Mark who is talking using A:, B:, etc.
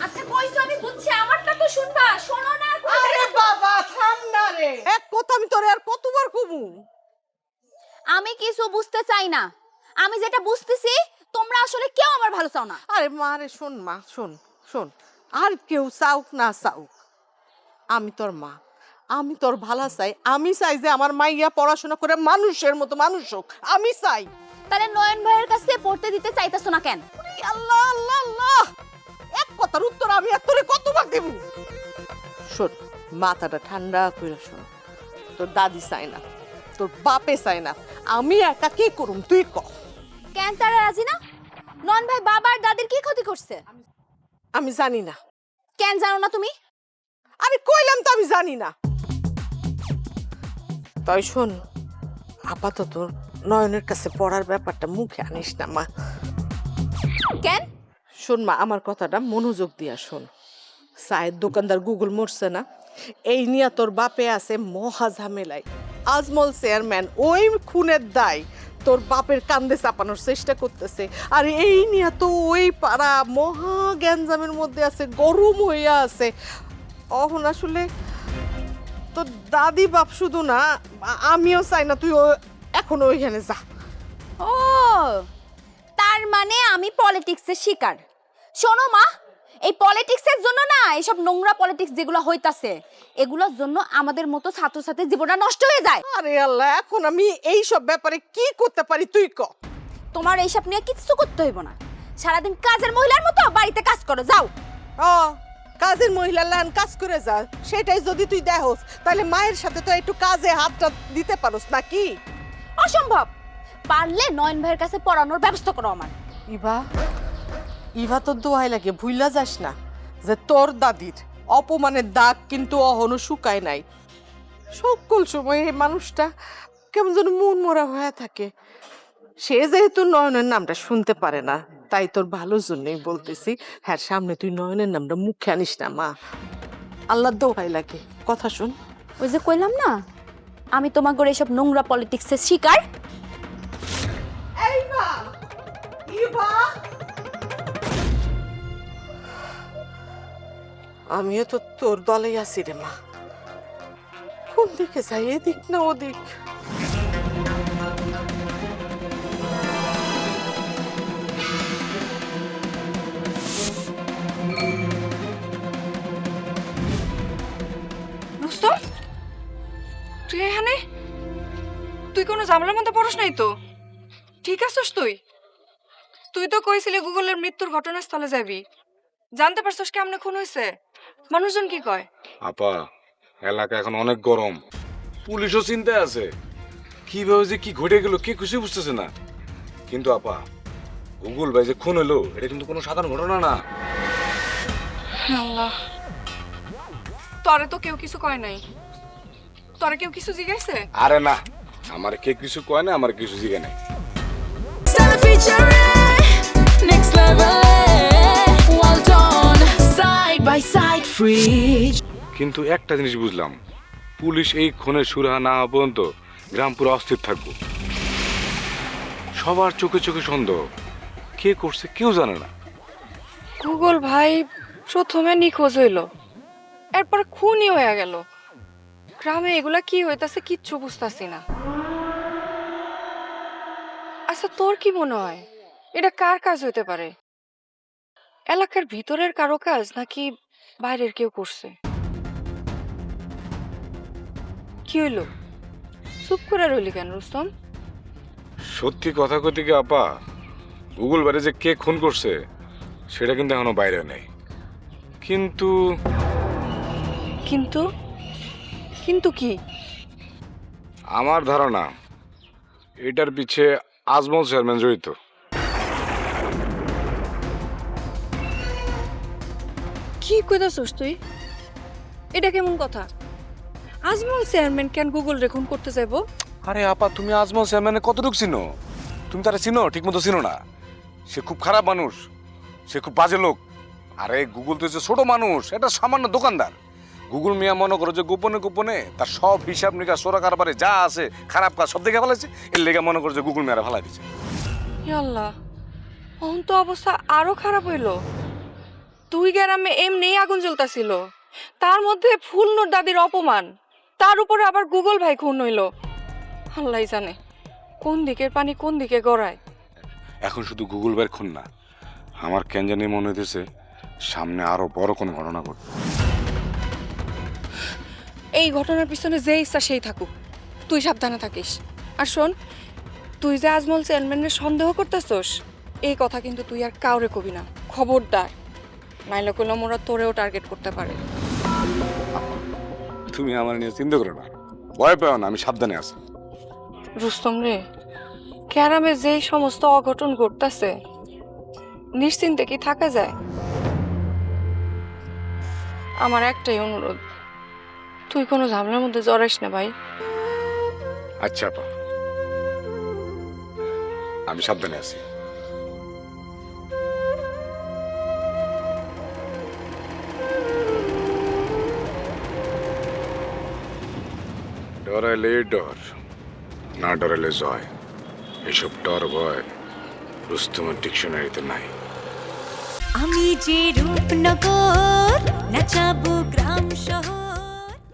A: আচ্ছা কইছো আমি বুঝছি, আমারটা তো শুনবা, শোনো না।
B: আরে বাবা থাম না রে, এক কথা আমি তোরে আর কতবার কমু।
A: আমি কিছু বুঝতে চাই না, আমি যেটা বুঝতেছি তোমরা আসলে কেউ আমার ভালো চাও না।
B: আরে মা রে, শোন মা, শোন শোন, আর কেউ চাউক না চাউক, আমি তোর মা, আমি তোর ভালো চাই। আমি চাই যে আমার মাইয়া পড়াশোনা করে মানুষের মতো মানুষ হোক, আমি চাই।
A: তাহলে নয়ন ভাইয়ের কাছে পড়তে দিতে চাইতেছো না কেন?
B: আল্লাহ আল্লাহ আল্লাহ, এক কথার উত্তর আমি আর তোরে কতবার দেব? শোন, মাথাটা ঠান্ডা করে শোন, তোর দাদি চায় না, তোর বাপে চায় না, আমি একা কি করুম তুই ক।
A: কেন তারা রাজি না? নয়ন ভাই বাবার দাদির কি ক্ষতি করছে?
B: আমি জানি না।
A: কেন জানো না তুমি?
B: আমি কইলাম তো আমি জানি না। তাই শোন, আপাতত নয়নের কাছে পড়ার ব্যাপারটা মুখে আনিস না মা।
A: কেন?
B: শোন মা, আমার কথাটা মনোযোগ দিয়া শোন। চায়ের দোকানদার গুগল মরছে না, এই নিয়ে তোর বাপে আছে মহা ঝামেলায়। আজমল চেয়ারম্যান ওই খুনের দায় তোর বাপের কান্দে চাপানোর চেষ্টা করতেছে। আর এই নিয়ে তো ওই পাড়া মহা গ্যাঞ্জামের মধ্যে আছে, গরম হইয়া আছে। অহন আসলে তোর দাদি বাপ শুধু না, আমিও চাই না তুই এখন ওইখানে যা।
A: ও, তার মানে আমি পলিটিক্সের শিকার। শোনো মা, এই পলিটিক্সের জন্য না, এইসব নোংরা পলিটিক্স যেগুলো হইতাছে এগুলোর জন্য আমাদের মতো ছাত্রছাত্রীর জীবনটা নষ্ট হয়ে যায়।
B: আরে আল্লাহ, এখন আমি এই সব ব্যাপারে কি করতে পারি তুই ক।
A: তোমার এইসব নিয়ে কিছু করতে হইব না, সারাদিন কাজের মহিলার মতো বাড়িতে কাজ করো, যাও।
B: ও, কাজের মহিলা লান কাজ করে যা, সেটাই যদি তুই দেখোস তাহলে মায়ের সাথে তো একটু কাজে হাতটা দিতে পারোস নাকি?
A: অসম্ভব। পারলে নয়ন ভাইয়ের কাছে পড়ানোর ব্যবস্থা করো আমার।
B: ইভা, ইভা তোর দোহাই লাগে, ভুইলা যাস না যে তোর দাদির অপমানের দাগ কিন্তু অহনো শুকায় নাই। সকল সময় এই মানুষটা কেমন যেন মন মরা হয়ে থাকে। সে যেহেতু নয়নের নামটা শুনতে পারে না, তাই তোর ভালোর জন্যই বলতেছি, হ্যাঁ সামনে তুই নয়নের নামটা মুখে আনিস না মা, আল্লাহ দোহাই লাগে। কথা শোন।
A: ওই যে কইলাম না, আমি তোমাকে এইসব নোংরা পলিটিক্সের শিকার।
B: আমিও তো তোর দলেই আছি রে মা, কোন দিকে যাই, এদিক না ওদিক।
C: রুস্তম, তুই এখানে? তুই কোনো ঝামেলার মধ্যে পড়স নাই তো? ঠিক আছিস তুই? তুই তো কইছিলি গুগলের মৃত্যুর ঘটনাস্থলে যাবি, জানতে পারছস কেমনে খুন হয়েছে? মানুষজন কি কয়?
D: আপা, এলাকা এখন অনেক গরম, পুলিশও চিন্তায় আছে। কিভাবে যে কি ঘটে গেল কে খুশি বুঝতেছে না। কিন্তু আপা, গুগল ভাই যে খুন হলো এটা কিন্তু কোনো সাধারণ ঘটনা না।
C: আল্লাহ, তরে তো কেউ কিছু কয় নাই? তরে কেউ কিছু জিজ্ঞাসে?
D: আরে না, আমার কে কিছু কয় না, আমার কিছু জিগে নাই।
E: Next level, well done, side by side, free.
D: কিন্তু একটা জিনিস বুঝলাম, পুলিশ এই খুনের সুরাহা না হওয়া পর্যন্ত গ্রাম পুরো অস্থির থাকবো। সবার চোখে চোখে সন্দেহ, কে করছে কেউ জানে না।
C: গুগল ভাই প্রথমে নিখোঁজ হইল, এরপর খুনই হয়ে গেল। গ্রামে এগুলা কি হইতাছে কিচ্ছু বুঝতাছি না। আচ্ছা, তোর কি মনে হয় এটা কার কাজ হইতে পারে? এলাকার ভিতরের কারো কাজ নাকি বাইরের কেউ করছে? কি হইলো, চুপ করে রইলি কেন রুস্তম?
D: সত্যি কথা কইতে কি আপা, গুগল বাড়ি যে কে খুন করছে সেটা কিন্তু এখনো বাইরে নেই। কিন্তু
C: কিন্তু কিন্তু কি?
D: আমার ধারণা এটার পিছে আজমল চেয়ারম্যান জড়িত।
C: কি কইতাছস তুই? এটা কেমন কথা? আজমল চেয়ারম্যান কেন গুগল রেকর্ড করতে যাইবো?
D: আরে আপা, তুমি আজমল চেয়ারম্যানের কতটুকু চিনো? তুমি তারা চিনো? ঠিক মতো চিনো না। সে খুব খারাপ মানুষ, সে খুব বাজে লোক। আরে গুগল তো যে ছোট মানুষ, এটা সামান্য দোকানদার। গুগল মিয়া মনে করো যে গোপনে গোপনে তার সব হিসাব নিকাশ চোরা কারবারে যা আছে খারাপ কাজ সব দেখে ফেলাইছে। এর লেগে মনে করো যে গুগল মেয়েরা ফেলাই দিচ্ছে।
C: আল্লাহ, এখন তো অবস্থা আরো খারাপ হইলো। তুই গ্রামে এমনি আগুন জ্বলতাছিল, তার মধ্যে ফুলনুর দাদির অপমান, তার উপরে আবার গুগল ভাই খুন হইল। আল্লাহ জানে কোন দিকের পানি কোন দিকে গড়ায়।
D: এখন শুধু গুগল বের খুন না, আমার কেন জানি মনে হইতেছে সামনে আরো বড় কোনো ঘটনা ঘটবে।
C: এই ঘটনার পিছনে যে ইচ্ছা সেই থাকুক, তুই সাবধানে থাকিস। আর শোন, তুই যে আজমল চেয়ারম্যানের সন্দেহ করতেছস, এই কথা কিন্তু তুই আর কাউরে কবি না, খবরদার। নাইলে কইলাম ওরা তোরেও টার্গেট করতে পারে।
D: তুমি আমার নিয়ে চিন্তা করো না, ভয় পেও না, আমি সাবধানে আছি।
C: রুস্তম রে, ক্যারামে যেই সমস্ত অঘটন ঘটতেছে, নিশ্চিন্তে কি থাকা যায়? আমার একটাই অনুরোধ, তুই কোনো ঝামেলার মধ্যে জড়াইস না ভাই।
D: আচ্ছা আপা, আমি সাবধানে আছি। ডরাইলে ডর, না ডরাইলে জয়। এসব ডর ভয় রুস্তমের ডিকশনারিতে নাই।
F: আমি যে রূপনগর নাচাবো গ্রাম শহর।